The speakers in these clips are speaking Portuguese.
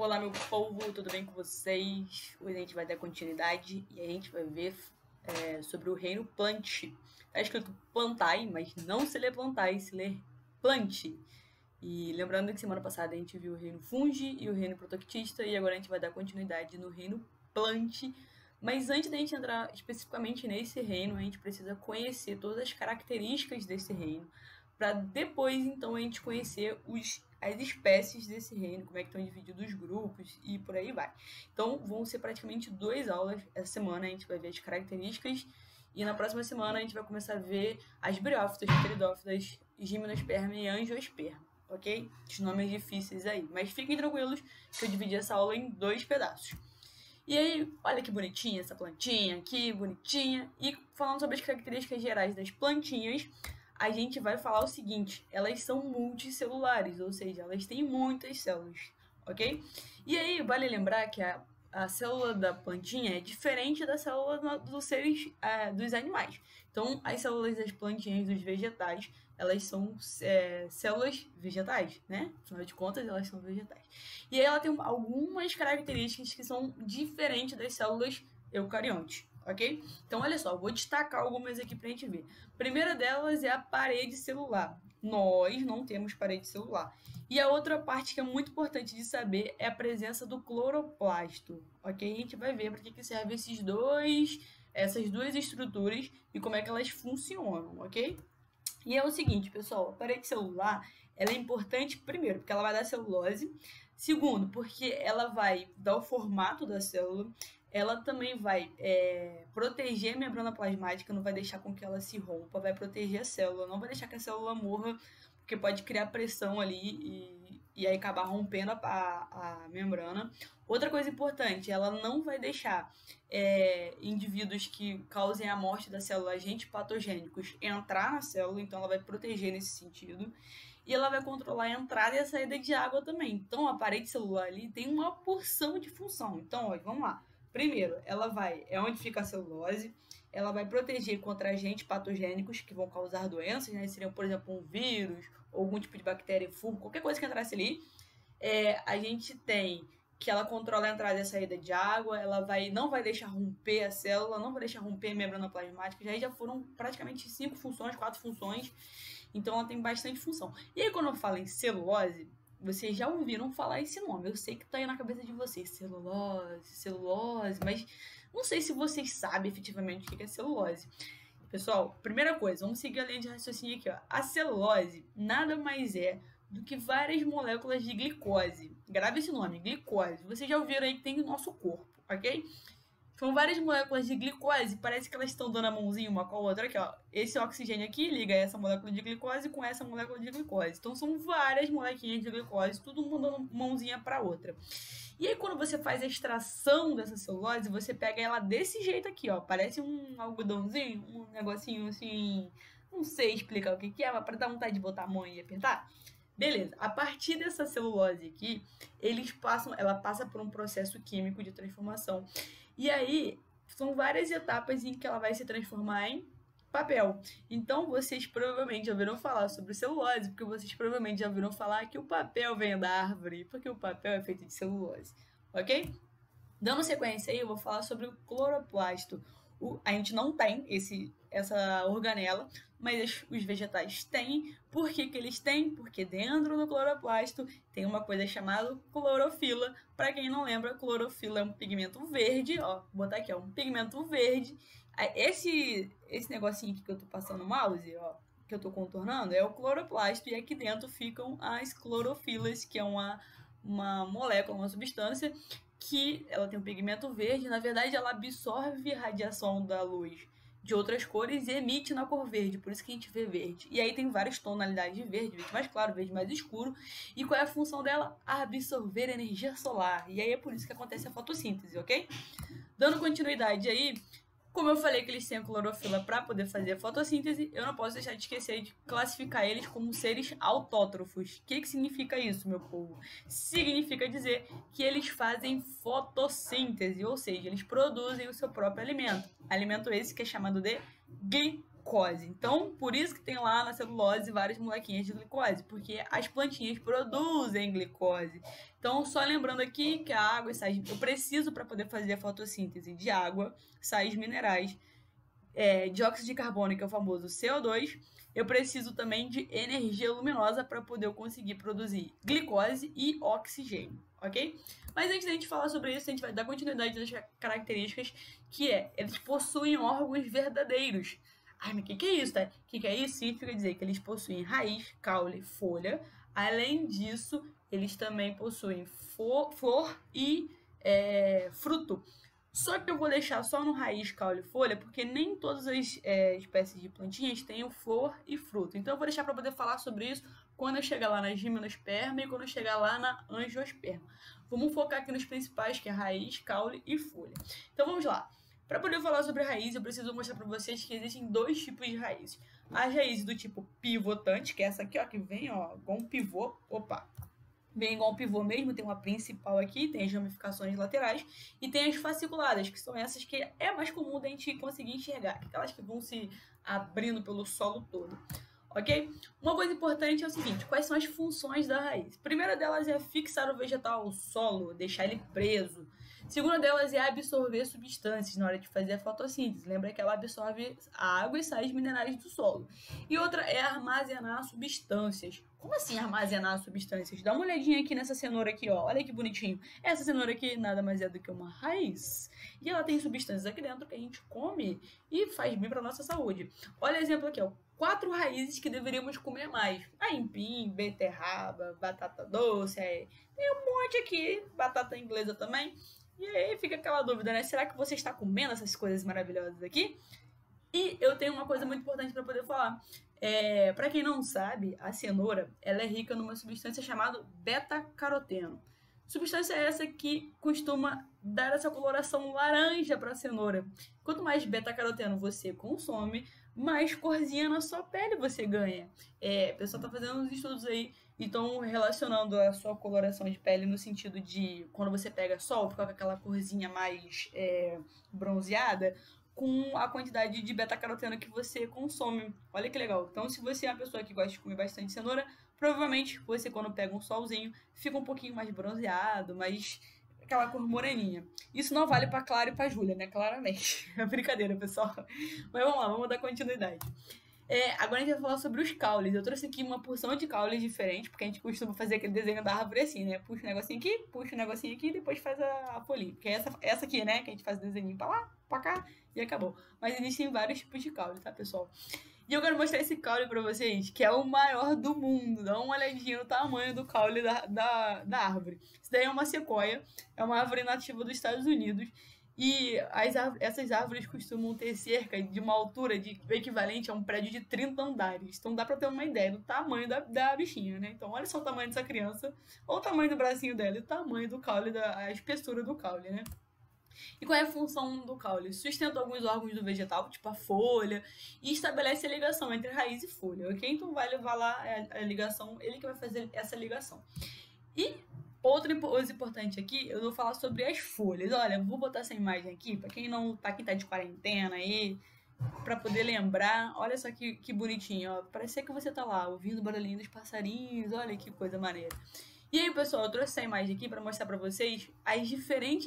Olá, meu povo, tudo bem com vocês? Hoje a gente vai dar continuidade e a gente vai ver sobre o reino Plant. Tá escrito Plantai, mas não se lê Plantai, se lê Plant. E lembrando que semana passada a gente viu o reino Fungi e o reino Protoctista e agora a gente vai dar continuidade no reino Plant. Mas antes da gente entrar especificamente nesse reino, a gente precisa conhecer todas as características desse reino, para depois então a gente conhecer as espécies desse reino, como é que estão divididos os grupos e por aí vai. Então vão ser praticamente 2 aulas essa semana, a gente vai ver as características e na próxima semana a gente vai começar a ver as briófitas, pteridófitas, gimnosperma e angiosperma, ok? Os nomes difíceis aí, mas fiquem tranquilos que eu dividi essa aula em 2 pedaços. E aí, olha que bonitinha essa plantinha aqui, bonitinha. E falando sobre as características gerais das plantinhas, a gente vai falar o seguinte: elas são multicelulares, ou seja, elas têm muitas células, ok? E aí, vale lembrar que a célula da plantinha é diferente da célula dos seres, dos animais. Então, as células das plantinhas, dos vegetais, elas são células vegetais, né? Afinal de contas, elas são vegetais. E aí ela tem algumas características que são diferentes das células eucariontes, ok? Então, olha só, vou destacar algumas aqui pra gente ver. A primeira delas é a parede celular. Nós não temos parede celular. E a outra parte que é muito importante de saber é a presença do cloroplasto, ok? A gente vai ver para que servem essas duas estruturas e como é que elas funcionam, ok? E é o seguinte, pessoal, a parede celular, ela é importante, primeiro, porque ela vai dar celulose. Segundo, porque ela vai dar o formato da célula. Ela também vai proteger a membrana plasmática, não vai deixar com que ela se rompa, vai proteger a célula, não vai deixar que a célula morra, porque pode criar pressão ali e aí acabar rompendo a membrana. Outra coisa importante, ela não vai deixar indivíduos que causem a morte da célula, agentes patogênicos, entrar na célula, então ela vai proteger nesse sentido. E ela vai controlar a entrada e a saída de água também. Então, a parede celular ali tem uma porção de função. Então, ó, vamos lá. Primeiro, ela é onde fica a celulose, ela vai proteger contra agentes patogênicos que vão causar doenças, né? Seriam, por exemplo, um vírus, ou algum tipo de bactéria, fungo, qualquer coisa que entrasse ali. A gente tem que ela controla a entrada e a saída de água, ela não vai deixar romper a célula, não vai deixar romper a membrana plasmática, já foram praticamente 5 funções, 4 funções, então ela tem bastante função. E aí, quando eu falo em celulose, vocês já ouviram falar esse nome, eu sei que tá aí na cabeça de vocês, celulose, mas não sei se vocês sabem efetivamente o que é celulose. Pessoal, primeira coisa, vamos seguir a linha de raciocínio aqui, ó. A celulose nada mais é do que várias moléculas de glicose. Grave esse nome, glicose. Vocês já ouviram aí que tem no nosso corpo, ok? São várias moléculas de glicose, parece que elas estão dando a mãozinha uma com a outra. Aqui, ó. Esse oxigênio aqui liga essa molécula de glicose com essa molécula de glicose. Então, são várias molequinhas de glicose, tudo dando mãozinha para outra. E aí, quando você faz a extração dessa celulose, você pega ela desse jeito aqui, ó. Parece um algodãozinho, um negocinho assim... Não sei explicar o que é, mas para dar vontade de botar a mão e apertar. Beleza, a partir dessa celulose aqui, ela passa por um processo químico de transformação. E aí, são várias etapas em que ela vai se transformar em papel. Então, vocês provavelmente já ouviram falar sobre celulose, porque vocês provavelmente já ouviram falar que o papel vem da árvore, porque o papel é feito de celulose, ok? Dando sequência aí, eu vou falar sobre o cloroplasto. A gente não tem essa organela, mas os vegetais têm. Por que eles têm? Porque dentro do cloroplasto tem uma coisa chamada clorofila. Para quem não lembra, clorofila é um pigmento verde, ó, vou botar aqui, ó, um pigmento verde. Esse negocinho aqui que eu tô passando o mouse, ó, que eu tô contornando, é o cloroplasto, e aqui dentro ficam as clorofilas, que é uma molécula, uma substância que ela tem um pigmento verde. Na verdade, ela absorve a radiação da luz de outras cores e emite na cor verde, por isso que a gente vê verde. E aí tem várias tonalidades de verde, verde mais claro, verde mais escuro. E qual é a função dela? Absorver energia solar. E aí é por isso que acontece a fotossíntese, ok? Dando continuidade aí, como eu falei que eles têm a clorofila para poder fazer a fotossíntese, eu não posso deixar de esquecer de classificar eles como seres autótrofos. O que significa isso, meu povo? Significa dizer que eles fazem fotossíntese, ou seja, eles produzem o seu próprio alimento. Alimento esse que é chamado de glicose. Então, por isso que tem lá na celulose várias molequinhas de glicose, porque as plantinhas produzem glicose. Então, só lembrando aqui que a água e sais... Eu preciso, para poder fazer a fotossíntese de água, sais minerais, dióxido de carbono, que é o famoso CO2, eu preciso também de energia luminosa para poder eu conseguir produzir glicose e oxigênio, ok? Mas antes da gente falar sobre isso, a gente vai dar continuidade das características, que eles possuem órgãos verdadeiros. Ai, mas o que é isso, tá? O que é isso? Significa dizer que eles possuem raiz, caule, folha. Além disso, eles também possuem flor e fruto. Só que eu vou deixar só no raiz, caule e folha, porque nem todas as espécies de plantinhas têm flor e fruto. Então eu vou deixar para poder falar sobre isso quando eu chegar lá na gimnosperma e quando eu chegar lá na angiosperma. Vamos focar aqui nos principais, que é raiz, caule e folha. Então vamos lá. Para poder falar sobre raiz, eu preciso mostrar para vocês que existem dois tipos de raízes. As raízes do tipo pivotante, que é essa aqui, ó, que vem, ó, igual um pivô. Opa! Vem igual um pivô mesmo, tem uma principal aqui, tem as ramificações laterais e tem as fasciculadas, que são essas que é mais comum da gente conseguir enxergar, aquelas que vão se abrindo pelo solo todo, ok? Uma coisa importante é o seguinte, quais são as funções da raiz? A primeira delas é fixar o vegetal ao solo, deixar ele preso. A segunda delas é absorver substâncias na hora de fazer a fotossíntese. Lembra que ela absorve a água e sais minerais do solo. E outra é armazenar substâncias. Como assim armazenar substâncias? Dá uma olhadinha aqui nessa cenoura aqui, ó. Olha que bonitinho. Essa cenoura aqui nada mais é do que uma raiz. E ela tem substâncias aqui dentro que a gente come e faz bem para nossa saúde. Olha o exemplo aqui, ó. 4 raízes que deveríamos comer mais. Aipim, beterraba, batata doce, tem um monte aqui, batata inglesa também. E aí fica aquela dúvida, né? Será que você está comendo essas coisas maravilhosas aqui? E eu tenho uma coisa muito importante para poder falar. Para quem não sabe, a cenoura ela é rica numa substância chamada beta-caroteno. Substância essa que costuma dar essa coloração laranja para a cenoura. Quanto mais beta-caroteno você consome, mais corzinha na sua pele você ganha. O pessoal está fazendo uns estudos aí e estão relacionando a sua coloração de pele no sentido de quando você pega sol, fica com aquela corzinha mais bronzeada, com a quantidade de beta-caroteno que você consome. Olha que legal. Então, se você é uma pessoa que gosta de comer bastante cenoura, provavelmente você, quando pega um solzinho, fica um pouquinho mais bronzeado, mais aquela cor moreninha. Isso não vale pra Clara e pra Júlia, né? Claramente. É brincadeira, pessoal. Mas vamos lá, vamos dar continuidade. Agora a gente vai falar sobre os caules. Eu trouxe aqui uma porção de caules diferentes, porque a gente costuma fazer aquele desenho da árvore assim, né? Puxa um negocinho aqui e depois faz a folhinha. Porque é essa aqui, né? Que a gente faz o desenho pra lá, pra cá e acabou. Mas existem vários tipos de caule, tá, pessoal? E eu quero mostrar esse caule pra vocês, que é o maior do mundo. Dá uma olhadinha no tamanho do caule da árvore. Isso daí é uma sequoia, é uma árvore nativa dos Estados Unidos. E essas árvores costumam ter cerca de uma altura de equivalente a um prédio de 30 andares. Então dá pra ter uma ideia do tamanho da bichinha, né? Então olha só o tamanho dessa criança, olha o tamanho do bracinho dela e o tamanho do caule, a espessura do caule, né? E qual é a função do caule? Sustenta alguns órgãos do vegetal, tipo a folha, e estabelece a ligação entre raiz e folha, ok? Então vai levar lá a ligação, ele que vai fazer essa ligação. E outra coisa importante aqui, eu vou falar sobre as folhas. Olha, vou botar essa imagem aqui, para quem tá de quarentena aí, para poder lembrar. Olha só que bonitinho, ó. Parece que você tá lá, ouvindo o barulhinho dos passarinhos, olha que coisa maneira. E aí, pessoal, eu trouxe essa imagem aqui para mostrar para vocês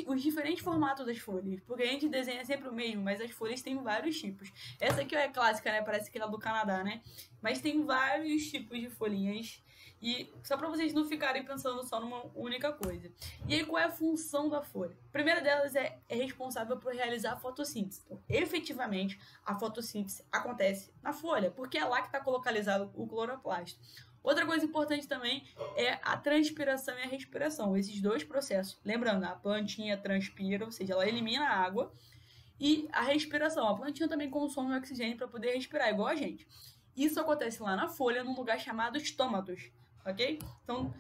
os diferentes formatos das folhas. Porque a gente desenha sempre o mesmo, mas as folhas têm vários tipos. Essa aqui é clássica, né? Parece que ela é do Canadá, né? Mas tem vários tipos de folhinhas. E só para vocês não ficarem pensando só numa única coisa. E aí, qual é a função da folha? A primeira delas é responsável por realizar a fotossíntese. Então, efetivamente, a fotossíntese acontece na folha, porque é lá que está localizado o cloroplasto. Outra coisa importante também é a transpiração e a respiração. Esses dois processos. Lembrando, a plantinha transpira, ou seja, ela elimina a água. E a respiração. A plantinha também consome oxigênio para poder respirar, igual a gente. Isso acontece lá na folha, num lugar chamado estômatos. Ok? Então,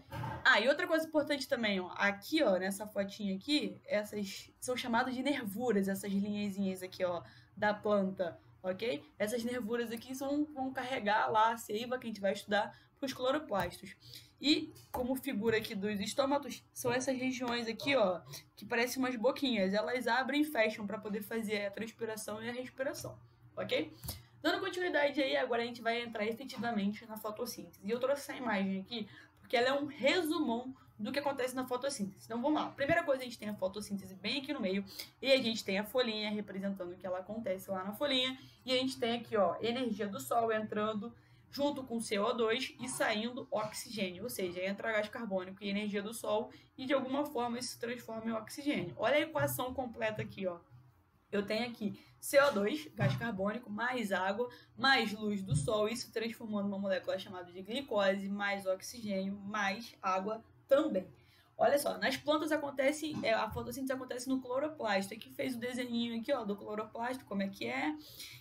e outra coisa importante também, ó. Aqui, ó, nessa fotinha aqui, essas são chamadas de nervuras, essas linhazinhas aqui, ó, da planta. Ok? Essas nervuras aqui vão carregar lá a seiva que a gente vai estudar para os cloroplastos. E como figura aqui dos estômatos, são essas regiões aqui, ó, que parecem umas boquinhas. Elas abrem e fecham para poder fazer a transpiração e a respiração, ok? Dando continuidade aí, agora a gente vai entrar efetivamente na fotossíntese. E eu trouxe essa imagem aqui porque ela é um resumão do que acontece na fotossíntese. Então vamos lá. Primeira coisa, a gente tem a fotossíntese bem aqui no meio e a gente tem a folhinha representando o que ela acontece lá na folhinha. E a gente tem aqui, ó, energia do Sol entrando junto com CO2 e saindo oxigênio, ou seja, entra gás carbônico e energia do Sol e de alguma forma isso se transforma em oxigênio. Olha a equação completa aqui, ó. Eu tenho aqui CO2, gás carbônico, mais água, mais luz do Sol, isso transformando uma molécula chamada de glicose, mais oxigênio, mais água também. Olha só, nas plantas acontece, a fotossíntese acontece no cloroplasto. Aqui fez o desenhinho aqui, ó, do cloroplasto, como é que é.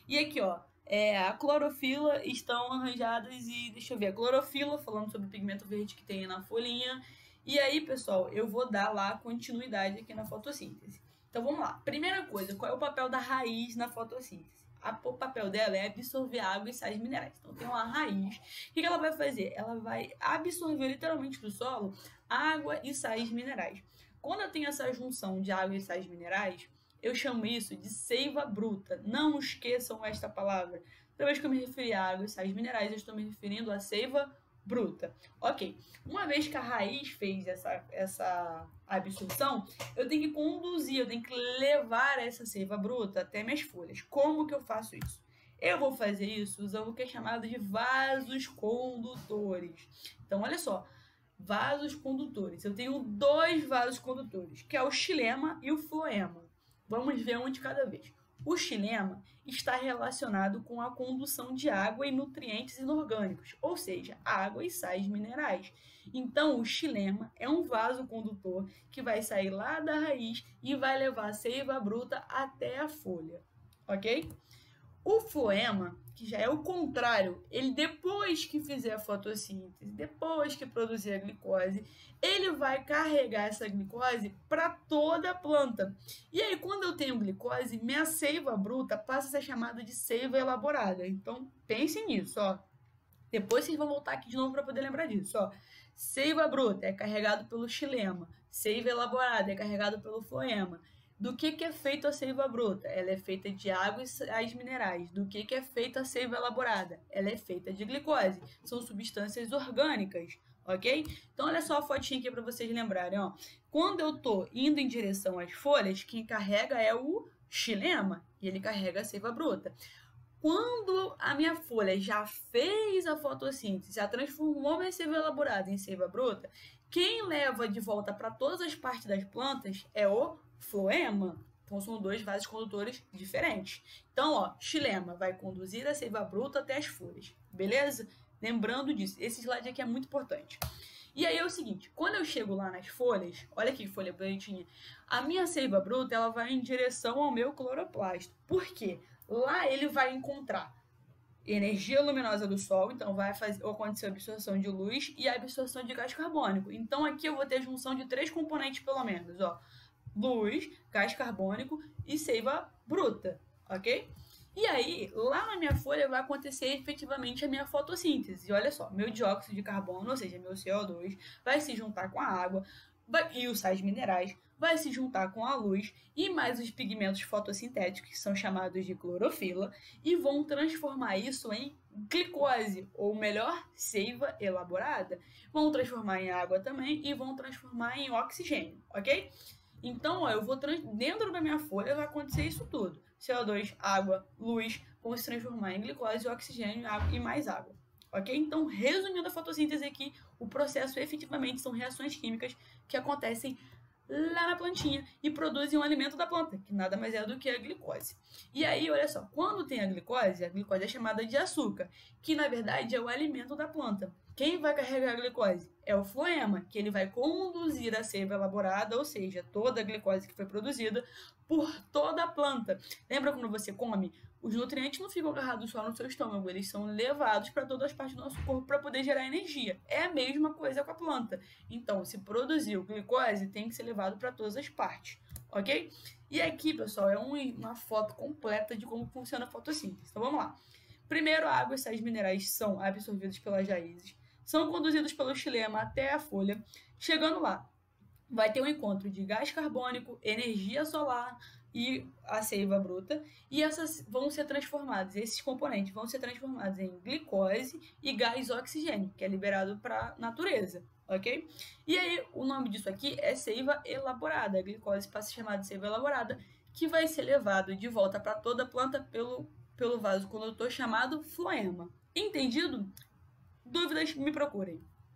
E aqui, ó, a clorofila estão arranjadas e, deixa eu ver, a clorofila, falando sobre o pigmento verde que tem na folhinha. E aí, pessoal, eu vou dar lá continuidade aqui na fotossíntese. Então, vamos lá. Primeira coisa, qual é o papel da raiz na fotossíntese? O papel dela é absorver água e sais minerais. Então, tem uma raiz. O que ela vai fazer? Ela vai absorver literalmente do solo água e sais minerais. Quando eu tenho essa junção de água e sais minerais, eu chamo isso de seiva bruta. Não esqueçam esta palavra. Toda vez que eu me referir a água e sais minerais, eu estou me referindo a seiva bruta. Ok, uma vez que a raiz fez essa absorção, eu tenho que conduzir, eu tenho que levar essa seiva bruta até minhas folhas. Como que eu faço isso? Eu vou fazer isso usando o que é chamado de vasos condutores. Então, olha só, vasos condutores. Eu tenho dois vasos condutores, que é o xilema e o floema. Vamos ver um de cada vez. O xilema está relacionado com a condução de água e nutrientes inorgânicos, ou seja, água e sais minerais. Então, o xilema é um vaso condutor que vai sair lá da raiz e vai levar a seiva bruta até a folha, ok? O floema, que já é o contrário, ele depois que fizer a fotossíntese, depois que produzir a glicose, ele vai carregar essa glicose para toda a planta. E aí, quando eu tenho glicose, minha seiva bruta passa a ser chamada de seiva elaborada. Então, pensem nisso, ó. Depois vocês vão voltar aqui de novo para poder lembrar disso, ó. Seiva bruta é carregado pelo xilema, seiva elaborada é carregado pelo floema. Do que é feita a seiva bruta? Ela é feita de água e sais minerais. Do que é feita a seiva elaborada? Ela é feita de glicose. São substâncias orgânicas, ok? Então, olha só a fotinha aqui para vocês lembrarem, ó. Quando eu estou indo em direção às folhas, quem carrega é o xilema e ele carrega a seiva bruta. Quando a minha folha já fez a fotossíntese, já transformou minha seiva elaborada em seiva bruta, quem leva de volta para todas as partes das plantas é o floema. Então, são dois vasos condutores diferentes. Então, ó, xilema vai conduzir a seiva bruta até as folhas, beleza? Lembrando disso, esse slide aqui é muito importante. E aí é o seguinte, quando eu chego lá nas folhas, olha que folha bonitinha, a minha seiva bruta ela vai em direção ao meu cloroplasto. Por quê? Lá ele vai encontrar energia luminosa do Sol, então vai acontecer a absorção de luz e a absorção de gás carbônico. Então aqui eu vou ter a junção de 3 componentes pelo menos, ó. Luz, gás carbônico e seiva bruta, ok? E aí, lá na minha folha vai acontecer efetivamente a minha fotossíntese. E olha só, meu dióxido de carbono, ou seja, meu CO2, vai se juntar com a água e os sais minerais, vai se juntar com a luz e mais os pigmentos fotossintéticos, que são chamados de clorofila, e vão transformar isso em glicose, ou melhor, seiva elaborada. Vão transformar em água também e vão transformar em oxigênio, ok? Então, ó, eu vou dentro da minha folha vai acontecer isso tudo. CO2, água, luz, vão se transformar em glicose, oxigênio água, e mais água. Ok? Então, resumindo a fotossíntese aqui, o processo efetivamente são reações químicas que acontecem lá na plantinha e produzem um alimento da planta, que nada mais é do que a glicose. E aí, olha só, quando tem a glicose é chamada de açúcar, que na verdade é o alimento da planta. Quem vai carregar a glicose? É o floema, que ele vai conduzir a seiva elaborada, ou seja, toda a glicose que foi produzida por toda a planta. Lembra quando você come? Os nutrientes não ficam agarrados só no seu estômago, eles são levados para todas as partes do nosso corpo para poder gerar energia. É a mesma coisa com a planta. Então, se produziu glicose, tem que ser levado para todas as partes, ok? E aqui, pessoal, é uma foto completa de como funciona a fotossíntese. Então, vamos lá. Primeiro, a água e sais minerais são absorvidos pelas raízes, são conduzidos pelo xilema até a folha. Chegando lá, vai ter um encontro de gás carbônico, energia solar e a seiva bruta, e essas vão ser transformadas, esses componentes vão ser transformados em glicose e gás oxigênio, que é liberado para a natureza, ok? E aí, o nome disso aqui é seiva elaborada, a glicose passa a ser chamada de seiva elaborada, que vai ser levado de volta para toda a planta pelo vaso condutor chamado floema. Entendido? Dúvidas, me procurem.